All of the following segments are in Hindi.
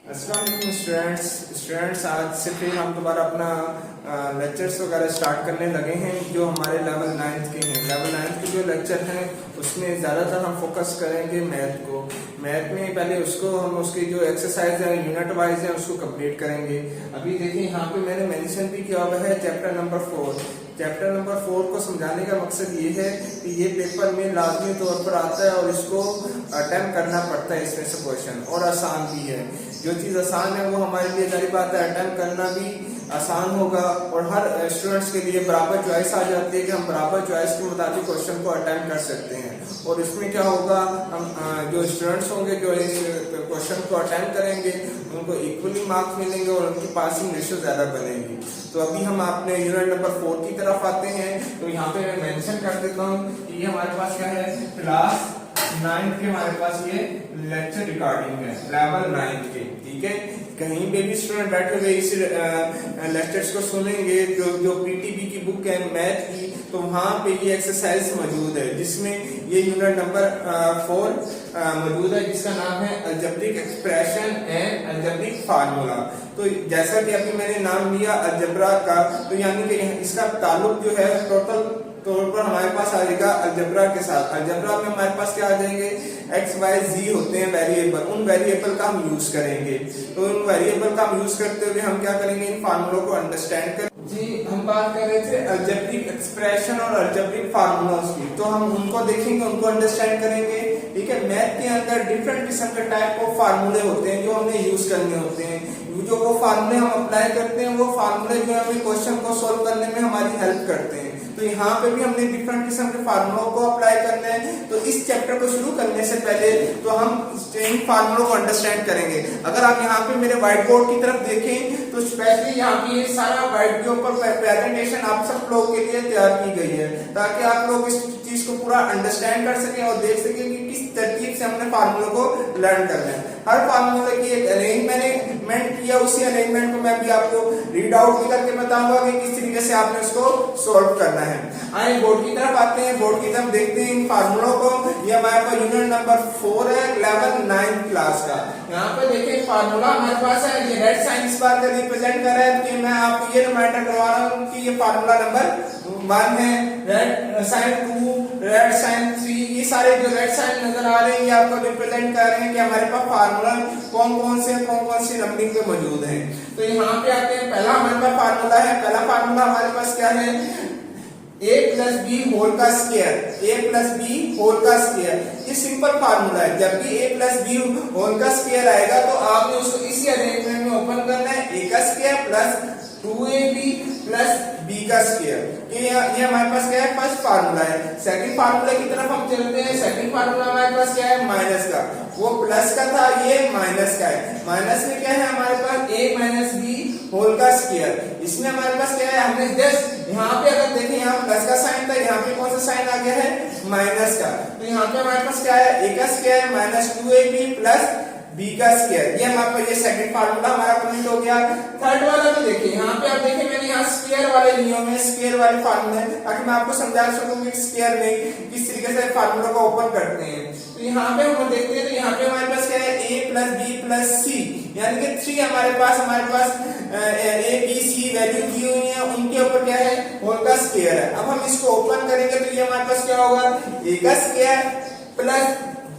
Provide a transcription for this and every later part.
अस्सलाम वालेकुम स्टूडेंट्स आज से फिर हम दोबारा अपना लेक्चर्स वगैरह स्टार्ट करने लगे हैं जो हमारे लेवल 9th के हैं। लेवल 9th के जो लेक्चर हैं उसमें ज़्यादातर हम फोकस करेंगे मैथ में पहले हम उसकी जो एक्सरसाइज है यूनिट वाइज है उसको कंप्लीट करेंगे। अभी देखिए यहाँ पे मैंने मेंशन भी किया हुआ है चैप्टर नंबर 4। चैप्टर नंबर 4 को समझाने का मकसद ये है कि ये पेपर में लाजमी तौर पर आता है और इसको अटेम्प्ट करना पड़ता है इसमें से क्वेश्चन, और आसान भी है। जो चीज़ आसान है वो हमारे लिए जारी बात है अटेम्प्ट करना भी आसान होगा, और हर स्टूडेंट्स के लिए बराबर चॉइस आ जाती है कि हम बराबर चॉइस के मुताबिक क्वेश्चन को अटेम्प्ट कर सकते हैं। और इसमें क्या होगा, हम जो स्टूडेंट्स होंगे जो इस क्वेश्चन को अटेम्प्ट करेंगे उनको इक्वली मार्क्स मिलेंगे और उनकी पासिंग रेशियो ज़्यादा बनेगी। तो अभी हम अपने यूनिट नंबर 4 की तरफ आते हैं। तो यहाँ पे मैं मेंशन कर देता हूँ कि ये हमारे पास क्या है, क्लास 9th के हमारे पास ये लेक्चर रिकॉर्डिंग है लेवल 9th के। ठीक है, कहीं पे भी स्टूडेंट बैठे हुए इस लेक्चर्स को सुनेंगे जो पीटीबी की बुक है मैथ की, तो वहाँ पे ये एक्सरसाइज मौजूद है जिसमें ये यूनिट नंबर 4 मौजूद है जिसका नाम है algebraic expression and algebraic formula. तो जैसा कि अभी मैंने नाम लिया अलजेब्रा का, तो यानी कि इसका ताल्लुक जो है टोटल तौर पर हमारे पास आ जाएगा अलजेब्रा के साथ। अलजेब्रा में हमारे पास क्या आ जाएंगे, एक्स वाई जी होते हैं वेरिएबल, उन वेरिएबल का हम यूज करेंगे। तो उन वेरिएबल का हम यूज करते हुए हम क्या करेंगे, इन फार्मूलों को अंडरस्टैंड करें। जी हम बात कर रहे थे अलजेब्रिक एक्सप्रेशन और अलजेब्रिक फार्मूलास की, तो हम उनको देखेंगे, उनको अंडरस्टैंड करेंगे। ठीक है, मैथ के अंदर डिफरेंट किस्म के टाइप ऑफ फार्मूले होते हैं जो हमने यूज करने होते हैं। जो वो फार्मूले हम अप्लाई करते हैं वो फार्मूले जो हमें क्वेश्चन को सोल्व करने में हमारी हेल्प करते हैं। तो यहाँ पे भी हमने डिफरेंट किस्म के फार्मूलों को अप्लाई करना है। तो इस चैप्टर को शुरू करने से पहले तो हम इन फार्मूलों को अंडरस्टैंड करेंगे। अगर आप यहाँ पे मेरे व्हाइट बोर्ड की तरफ देखें तो स्पेशली यहाँ पे ये सारा व्हाइट के ऊपर प्रेजेंटेशन आप सब लोगों के लिए तैयार की गई है ताकि आप लोग इस चीज को पूरा अंडरस्टैंड कर सकें और देख सकें कि किस तरतीब से हमने फार्मूलों को लर्न करना है। हर फार्मूले की एक अरेंजमेंट किया, उसी अरेंजमेंट को मैं भी आपको रीड आउट भी करके बताऊंगा कि किस तरीके से आपने उसको सॉल्व करना है। आइए बोर्ड की तरफ आते हैं, बोर्ड की तरफ देखते हैं इन फार्मूलों को। ये हमारे पास यूनिट नंबर 4 है लेवल 9 क्लास का। यहाँ पे देखिए फार्मूला हमारे पास है, ये रेड साइन इस बात का रिप्रेजेंट कर रहा है कि मैं आपको ये रिमाइंडर करवा रहा हूँ कि ये फार्मूला नंबर 1 है, रेड साइन 2, रेड साइन 3, ये सारे जो रेड साइन नजर आ रहे हैं ये आपको रिप्रेजेंट कर रहे हैं कि हमारे पास फार्मूला कौन कौन सी नंबरिंग पे मौजूद है। तो यहाँ पे आते हैं, पहला हमारे पास फार्मूला है। पहला फार्मूला हमारे पास क्या है, a प्लस बी होल का square, a plus B whole का स्क्वायर। ये सिंपल फार्मूला है। जब भी a प्लस बी होल का स्क्वायर आएगा तो आपने उसको इसी अरेंजमेंट में ओपन करना है, a का square plus 2ab plus b का स्क्वायर। ये हमारे पास क्या है, फर्स्ट फार्मूला है। सेकंड फार्मूला की तरफ हम चलते हैं। सेकंड फार्मूला हमारे पास क्या है, माइनस का, वो प्लस का था, ये माइनस का है। माइनस में क्या है हमारे पास, a माइनस बी होल का स्क्वायर। इसमें हमारे पास क्या है, हमने जस्ट यहाँ पे अगर देखें यहाँ प्लस का साइन था, यहाँ पे कौन सा साइन आ गया है, माइनस का। तो यहाँ पे हमारे पास क्या है, a का square minus 2ab plus b का स्क्वायर। ये हमारे पास ये सेकंड फार्मूला हमारा कंप्लीट हो गया। थर्ड वाला भी देखिए, यहाँ पे आप देखिए मैंने यहाँ स्क्वायर वाले नियम में स्क्वायर वाले फार्मूले ताकि मैं आपको समझा सकूं कि स्क्वायर में किस तरीके से फार्मूला को ओपन करते हैं। तो यहाँ पे हम देखते हैं, तो यहाँ पे हमारे पास क्या है, a प्लस बी प्लस सी, यानी कि 3 हमारे पास a b c वैल्यू दी हुई है, उनके ऊपर क्या है, होल का स्क्वायर है। अब हम इसको ओपन करेंगे तो ये हमारे पास क्या होगा, a का स्क्वायर प्लस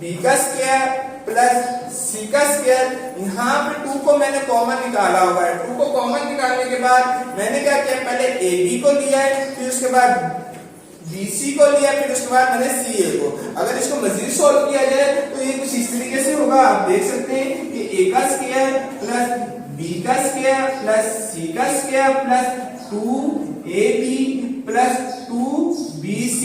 b का स्क्वायर प्लस c का स्क्वायर। यहाँ पे 2 को मैंने कॉमन निकाला हुआ है। 2 को कॉमन निकालने के बाद मैंने क्या किया, पहले ab को लिया है, फिर उसके बाद bc को लिया, फिर उसके बाद मैंने ca को। अगर इसको मजीद सोल्व किया जाए तो ये कुछ इस तरीके से होगा। आप देख सकते हैं कि a का स्क्वायर प्लस b का स्क्वायर प्लस c का square plus 2ab plus 2bc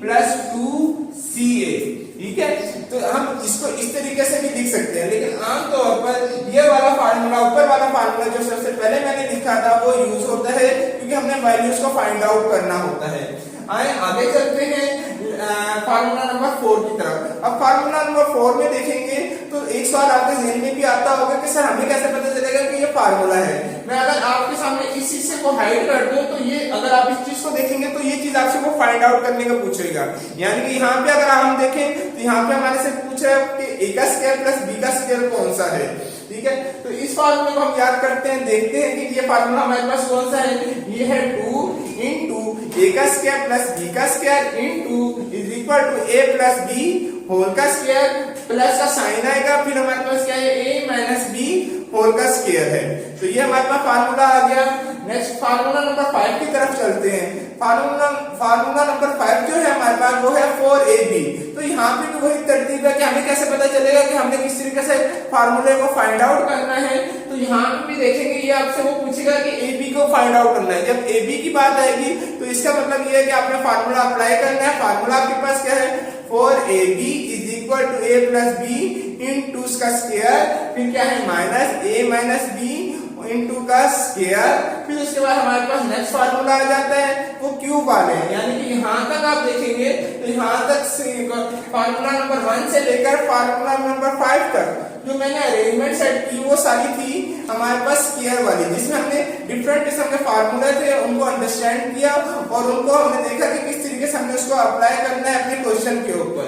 plus 2ca। ठीक है, तो हम इसको इस तरीके से भी लिख सकते हैं, लेकिन आमतौर पर ये वाला फार्मूला, ऊपर वाला फार्मूला जो सबसे पहले मैंने लिखा था वो यूज होता है क्योंकि हमने वैल्यूज को फाइंड आउट करना होता है। आए आगे चलते हैं। फार्मूला नंबर 4 की तरफ। अब फार्मूला नंबर 4 में देखेंगे तो एक सवाल आपके जहन में भी आता होगा कि सर हमें कैसे पता चलेगा कि ये फार्मूला है। मैं अगर आपके सामने इस चीज से को हाइड कर दूं तो ये अगर आप इस चीज को देखेंगे तो ये चीज आपसे वो फाइंड आउट करने का पूछेगा। यानी कि यहाँ पे अगर हम देखें तो यहाँ पे हमारे से पूछ रहा है कि ए का स्क्वायर प्लस बी का स्क्वायर कौन सा है। ठीक है, तो इस फार्मूले को हम याद करते हैं, देखते हैं कि ये फार्मूला हमारे पास कौन सा है। ये है 2 इंटू ए का स्क्वायर प्लस बी का square into is equal to A plus B whole का स्क्वायर प्लस का साइन आएगा, फिर हमारे पास क्या है ए माइनस बी होल का स्क्वायर है। तो ये हमारे पास फार्मूला आ गया। नेक्स्ट फार्मूला नंबर 5 की तरफ चलते हैं। फार्मूला नंबर 5 जो है हमारे पास वो है 4ab। तो यहाँ पे भी वही तरतीब है कि हमें कैसे पता चलेगा कि हमने किस तरीके से फार्मूले को फाइंड आउट करना है। तो यहाँ पे भी देखेंगे ये आपसे वो पूछेगा कि ab को फाइंड आउट करना है। जब ab की बात आएगी तो इसका मतलब ये है कि आपने फार्मूला अप्लाई करना है। फार्मूला आपके पास क्या है 4ab is equal to a plus B into का स्क्वायर, फिर क्या है minus a minus B into का स्क्वायर, फिर उसके बाद हमारे पास नेक्स्ट फार्मूला आ जाता है वो क्यूब वाले हैं। यानी कि यहाँ तक आप देखेंगे तो यहाँ तक फार्मूला नंबर 1 से लेकर फार्मूला नंबर 5 तक जो मैंने अरेंजमेंट सेट की वो सारी थी हमारे पास स्क्वायर वाली, जिसमें हमने डिफरेंट किस्म के फार्मूले थे उनको अंडरस्टैंड किया और उनको हमने देखा कि किस तरीके से हमने उसको अप्लाई करना है अपने क्वेश्चन के ऊपर।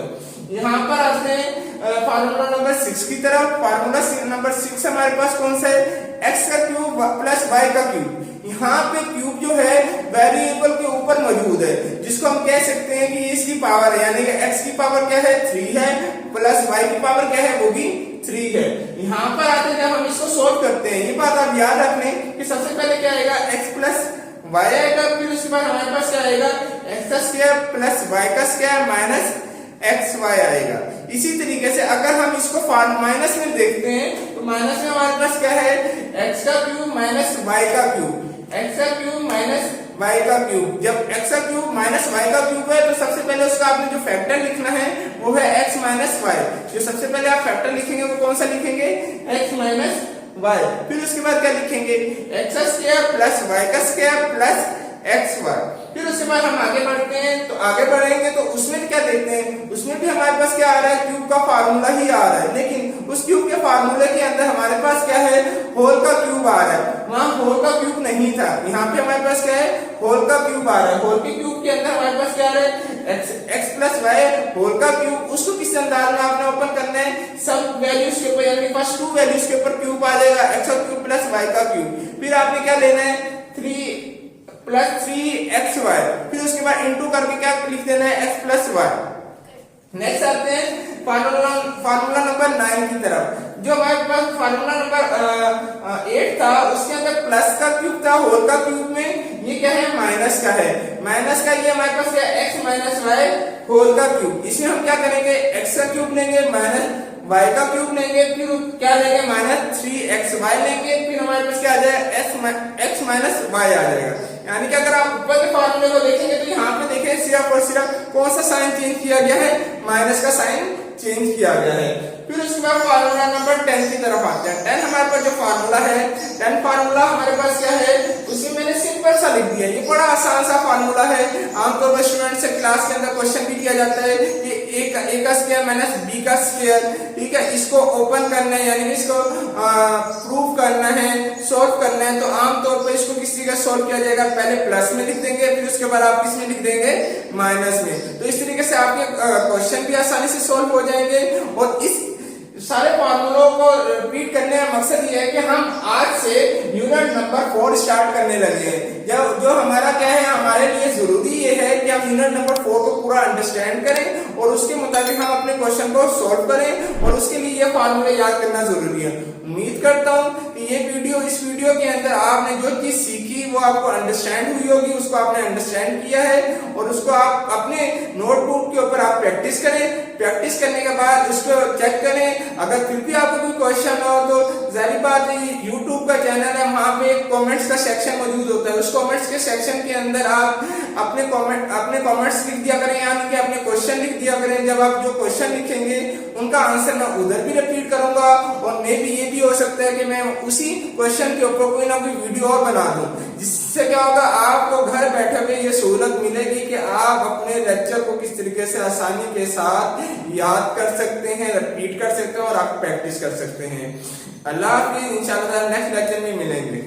यहाँ पर आते हैं फार्मूला नंबर 6 की तरफ। फार्मूला नंबर 6 हमारे पास कौन सा है x का क्यूब प्लस y का क्यूब। यहाँ पे क्यूब जो है वेरिएबल के ऊपर मौजूद है, जिसको हम कह सकते हैं कि इसकी पावर है, यानी कि x की पावर क्या है 3 है प्लस y की पावर क्या है वो भी 3 है। यहाँ पर आते हैं जब हम इसको सोल्व करते हैं, ये बात आप याद रख लें कि सबसे पहले क्या आएगा x प्लस y आएगा, फिर उसके बाद हमारे पास क्या आएगा x का स्क्वायर प्लस y का स्क्वायर माइनस xy आएगा। इसी तरीके से अगर हम इसको माइनस में देखते हैं तो माइनस में हमारे पास क्या है x का क्यूब माइनस y का क्यूब, x का क्यूब माइनस y का क्यूब। जब x का क्यूब माइनस y का क्यूब है तो सबसे पहले उसका आपने जो फैक्टर लिखना है वो है x माइनस y। जो सबसे पहले आप फैक्टर लिखेंगे वो कौन सा लिखेंगे x माइनस y, फिर उसके बाद क्या लिखेंगे x का स्क्वायर प्लस y का स्क्वायर प्लस xy। फिर उसके बाद हम आगे बढ़ते हैं, तो आगे बढ़ेंगे तो उसमें क्या देखते हैं, उसमें भी हमारे पास क्या आ रहा है क्यूब का फार्मूला ही आ रहा है, लेकिन उस क्यूब के फार्मूले के अंदर हमारे पास क्या है होल का क्यूब आ रहा है। वहां होल का क्यूब नहीं था, यहाँ पे हमारे पास क्या है होल का क्यूब आ रहा है। होल के क्यूब के अंदर हमारे पास क्या आ रहा है x प्लस वाई होल का क्यूब। उसको किस अंदाज में आपने ओपन करना है सब वैल्यूज के ऊपर, यानी फर्स्ट 2 वैल्यूज के ऊपर क्यूब आ जाएगा x का क्यूब प्लस y का क्यूब। फिर आपने क्या लेना है 3 प्लस 3xy, फिर उसके बाद इंटू करके क्या लिख देना है x प्लस y। नेक्स्ट आते हैं फार्मूला नंबर 9 की तरफ। जो हमारे पास फार्मूला नंबर 8 था उसके अंदर प्लस का क्यूब था, होल का क्यूब में ये क्या है माइनस का है। माइनस का ये हमारे पास क्या x माइनस वाई होल का क्यूब। इसमें हम क्या करेंगे x का क्यूब लेंगे माइनस y का क्यूब लेंगे, फिर क्या लेंगे माइनस 3xy लेंगे, फिर हमारे पास क्या आ जाएगा x माइनस y आ जाएगा। यानी कि अगर आप ऊपर के फार्मूले को देखेंगे तो यहाँ पे देखें सिर्फ और सिर्फ कौन सा साइन चेंज किया गया है माइनस का साइन चेंज किया गया है। फिर उसके बाद फार्मूला नंबर 10 की तरफ आते हैं। 10 हमारे पास जो फार्मूला है 10 फार्मूला हमारे पास क्या है उसमें मैंने सिंपल सा लिख दिया। ये बड़ा आसान सा फार्मूला है, आमतौर पर स्टूडेंट से क्लास के अंदर क्वेश्चन भी किया जाता है कि ए का स्क्वायर माइनस बी का स्क्वायर। ठीक है, इसको ओपन करना है यानी इसको प्रूव करना है, सोल्व करना है। तो आमतौर पर इसको किस तरीके से सोल्व किया जाएगा, पहले प्लस में लिख देंगे, फिर उसके बाद आप किस में लिख देंगे माइनस में। तो इस तरीके से आपके क्वेश्चन भी आसानी से सोल्व हो जाएंगे। और इस सारे फार्मूलों को रिपीट करने का मकसद ये है कि हम आज से यूनिट नंबर 4 स्टार्ट करने लगे हैं। जो हमारा क्या है हमारे लिए जरूरी ये है कि हम यूनिट नंबर 4 को पूरा अंडरस्टैंड करें और उसके मुताबिक हम अपने क्वेश्चन को सॉल्व करें, और उसके लिए ये फार्मूले याद करना जरूरी है। उम्मीद करता हूँ कि इस वीडियो के अंदर आपने जो चीज सीखी वो आपको अंडरस्टैंड हुई होगी, उसको आपने अंडरस्टैंड किया है और उसको आप अपने नोटबुक के ऊपर आप प्रैक्टिस करें। प्रैक्टिस करने के बाद उसको चेक करें। अगर फिर भी आपको कोई क्वेश्चन हो तो जाहिर बात है यूट्यूब का चैनल है, वहां पे कमेंट्स का सेक्शन मौजूद होता है। उस कमेंट्स के सेक्शन के अंदर आप अपने कमेंट्स लिख दिया करें, यानी कि अपने क्वेश्चन लिख दिया करें। जब आप जो क्वेश्चन लिखेंगे उनका आंसर मैं उधर भी रिपीट करूंगा, और मे भी ये भी हो सकता है कि मैं उसी क्वेश्चन के ऊपर कोई ना कोई वीडियो और बना दूं इससे क्या होगा, आपको घर बैठे हुए ये सहूलत मिलेगी कि आप अपने लेक्चर को किस तरीके से आसानी के साथ याद कर सकते हैं, रिपीट कर सकते हैं और आप प्रैक्टिस कर सकते हैं। अल्लाह हाफिज़, इंशाअल्लाह नेक्स्ट लेक्चर में मिलेंगे।